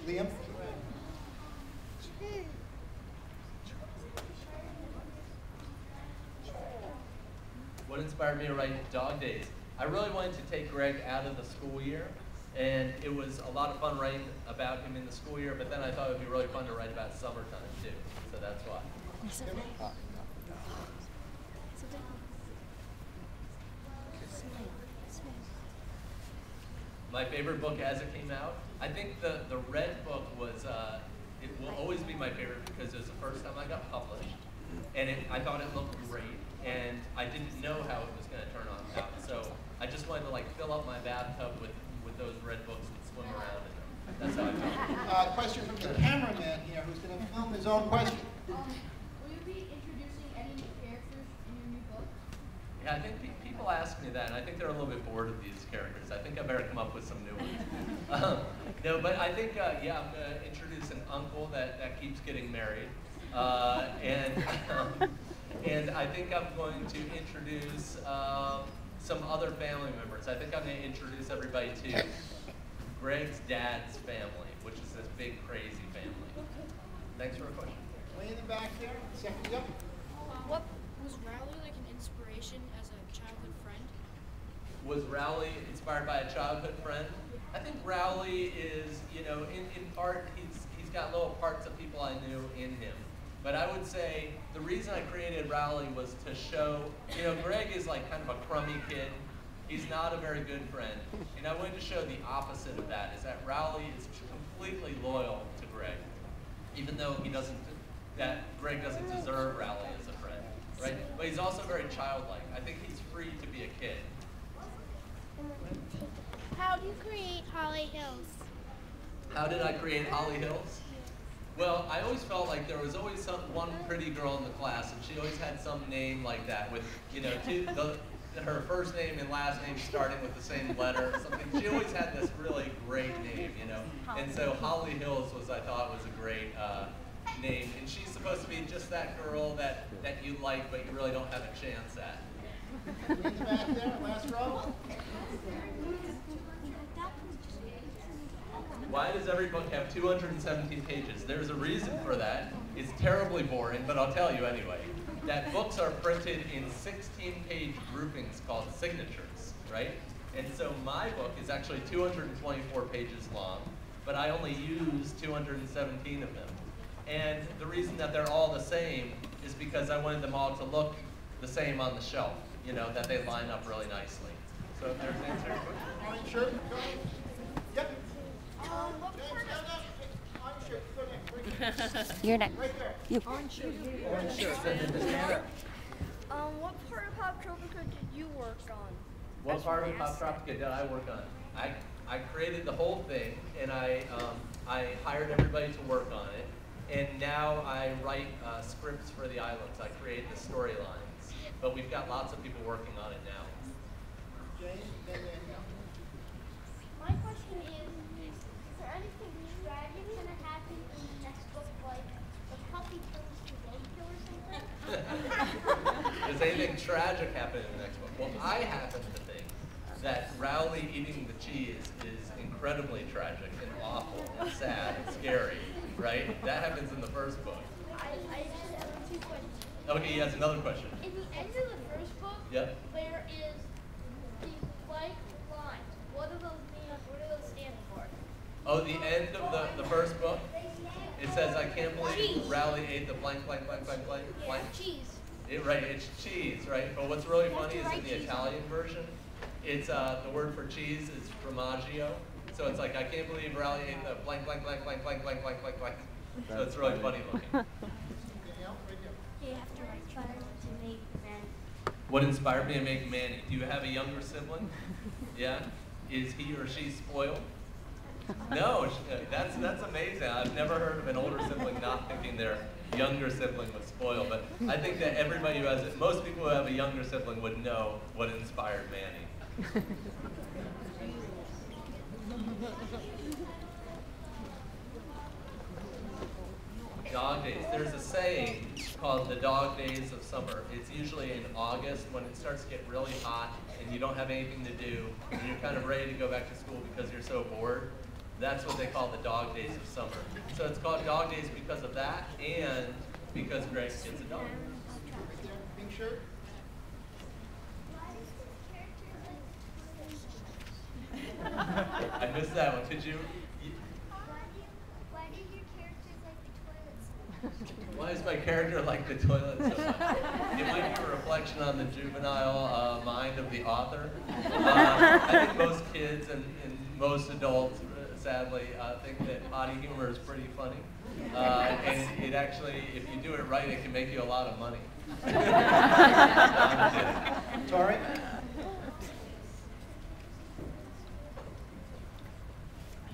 Liam? What inspired me to write Dog Days? I really wanted to take Greg out of the school year, and it was a lot of fun writing about him in the school year, but then I thought it would be really fun to write about summertime too, so that's why. My favorite book as it came out, I think the Red book was, it will always be my favorite because it was the first time I got published, and I thought it looked great, and I didn't know how it was going to turn out. So I just wanted to like fill up my bathtub with those Red books and swim around in them. That's how I felt. Question from the cameraman here who's going to film his own question. Will you be introducing any new characters in your new book? Yeah, I think people ask me that, and I think they're a little bit bored of these characters. I think I better come up with some new ones. No, but I think, yeah, I'm going to introduce an uncle that keeps getting married. And I think I'm going to introduce some other family members. I think I'm going to introduce everybody to Greg's dad's family, which is this big, crazy family. Thanks for the question. Way in the back there, second, yep. What was Rowley like an inspiration as a childhood friend? Was Rowley inspired by a childhood friend? I think Rowley is, you know, in part, he's got little parts of people I knew in him. But I would say the reason I created Rowley was to show, you know, Greg is like kind of a crummy kid. He's not a very good friend. And I wanted to show the opposite of that, is that Rowley is completely loyal to Greg. Even though Greg doesn't deserve Rowley as a friend, right? But he's also very childlike. I think he's free to be a kid. How do you create Holly Hills? How did I create Holly Hills? Well, I always felt like there was always one pretty girl in the class, and she always had some name like that with, you know, her first name and last name starting with the same letter or something. She always had this really great name, you know. And so Holly Hills I thought was a great name. And she's supposed to be just that girl that you like, but you really don't have a chance at. Back there, last row. Why does every book have 217 pages? There's a reason for that. It's terribly boring, but I'll tell you anyway. That books are printed in 16-page groupings called signatures, right? And so my book is actually 224 pages long, but I only use 217 of them. And the reason that they're all the same is because I wanted them all to look the same on the shelf, you know, that they line up really nicely. So if there's an answer to your question. Orange shirt, go ahead. Yep. You're next. Right there. You. Orange shirt. What part of Pop Tropica did you work on? What part of Pop Tropica did I work on? I created the whole thing, and I hired everybody to work on it. And now I write scripts for the islands. I create the storylines. But we've got lots of people working on it now. Jane, then Danielle. My question is there anything tragic going to happen in the next book, like the puppy turns to roadkill or something? Does anything tragic happen in the next book? Well, I happen to think that Rowley eating the cheese is incredibly tragic and awful and sad and scary, right? That happens in the first book. I just have two questions. Okay, he has another question. In the end of the first book, Yep. there is these blank lines. What do those mean? What do those stand for? Oh, the end of the first book? It says, I can't believe Rowley ate the blank, blank, blank, blank, blank, blank. Cheese. Right, it's cheese, right? But what's really funny is in the Italian version, it's the word for cheese is formaggio. So it's like, I can't believe Rowley ate the blank, blank, blank, blank, blank, blank, blank, blank, blank. So it's really funny looking. Danielle, right here. You have to write try to make men. What inspired me to make Manny? Do you have a younger sibling? Yeah? Is he or she spoiled? No, that's amazing. I've never heard of an older sibling not thinking their younger sibling was spoiled, but I think that everybody who has it, most people who have a younger sibling would know what inspired Manny. Dog days. There's a saying called the dog days of summer. It's usually in August when it starts to get really hot and you don't have anything to do and you're kind of ready to go back to school because you're so bored. That's what they call the dog days of summer. So it's called dog days because of that, and because Greg gets a dog. Right there, pink shirt. I missed that one. Could you? Why do your characters like the toilets? Why is my character like the toilet so much? It might be a reflection on the juvenile mind of the author. I think most kids and most adults, sadly, think that potty humor is pretty funny. And it actually, if you do it right, it can make you a lot of money. No, I'm kidding. Tori?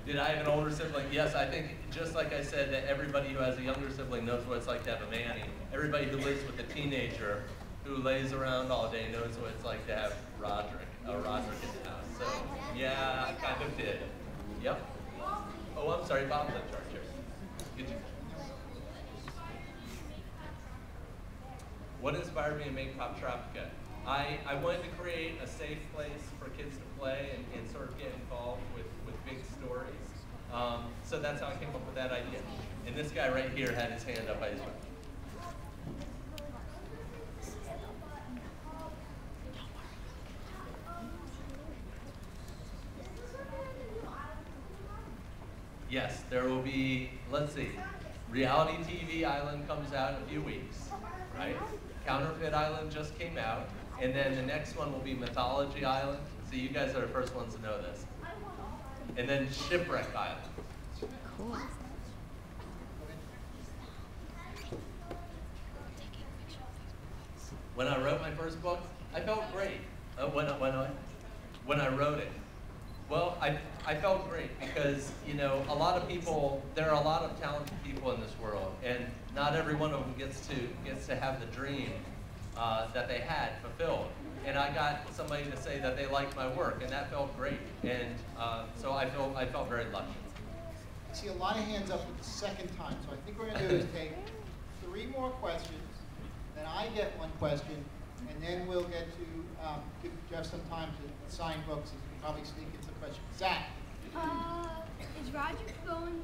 Did I have an older sibling? Yes, I think just like I said that everybody who has a younger sibling knows what it's like to have a Manny. Everybody who lives with a teenager who lays around all day knows what it's like to have Roderick in the house. So yeah, I kind of did. Yep. Oh, I'm sorry, Bob's in charge here. Could you? What inspired me to make Pop Tropica? I wanted to create a safe place for kids to play and sort of get involved with big stories. So that's how I came up with that idea. And this guy right here had his hand up. I just went. Yes, there will be, let's see, Reality TV Island comes out in a few weeks, right? Counterfeit Island just came out, and then the next one will be Mythology Island. So you guys are the first ones to know this. And then Shipwreck Island. Cool. When I wrote my first book, I felt great. When I wrote it, well, I felt great because, you know, there are a lot of talented people in this world, and not every one of them gets to have the dream that they had fulfilled. And I got somebody to say that they liked my work, and that felt great. And so I felt very lucky. I see a lot of hands up for the second time, so I think what we're going to do is take 3 more questions, then I get 1 question, and then we'll get to give Jeff some time to sign books and probably sneak in some questions. Zach. Is Roderick going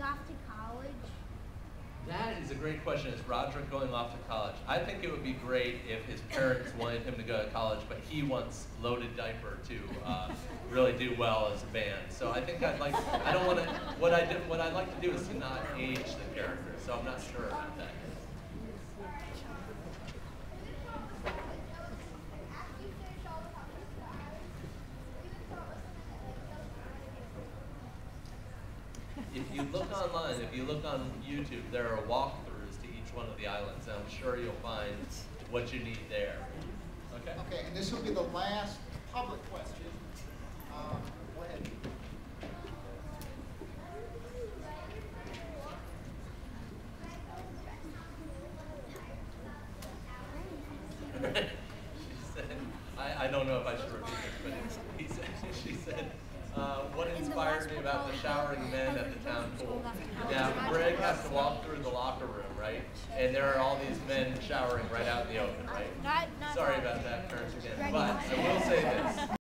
off to college? That is a great question. Is Roderick going off to college? I think it would be great if his parents wanted him to go to college, but he wants Loaded Diaper to really do well as a band. So I think I'd like. I don't want to. What I'd like to do is to not age the character. So I'm not sure about that. If you look online, if you look on YouTube, there are walkthroughs to each one of the islands, and I'm sure you'll find what you need there. Okay? Okay, and this will be the last public question. Go ahead. She said, I don't know if I should repeat this, but she said, what inspired me about the showering men at the town pool? Now, Greg has to walk through the locker room, right? And there are all these men showering right out in the open, right? Sorry about that, parents again. But, so we'll say this.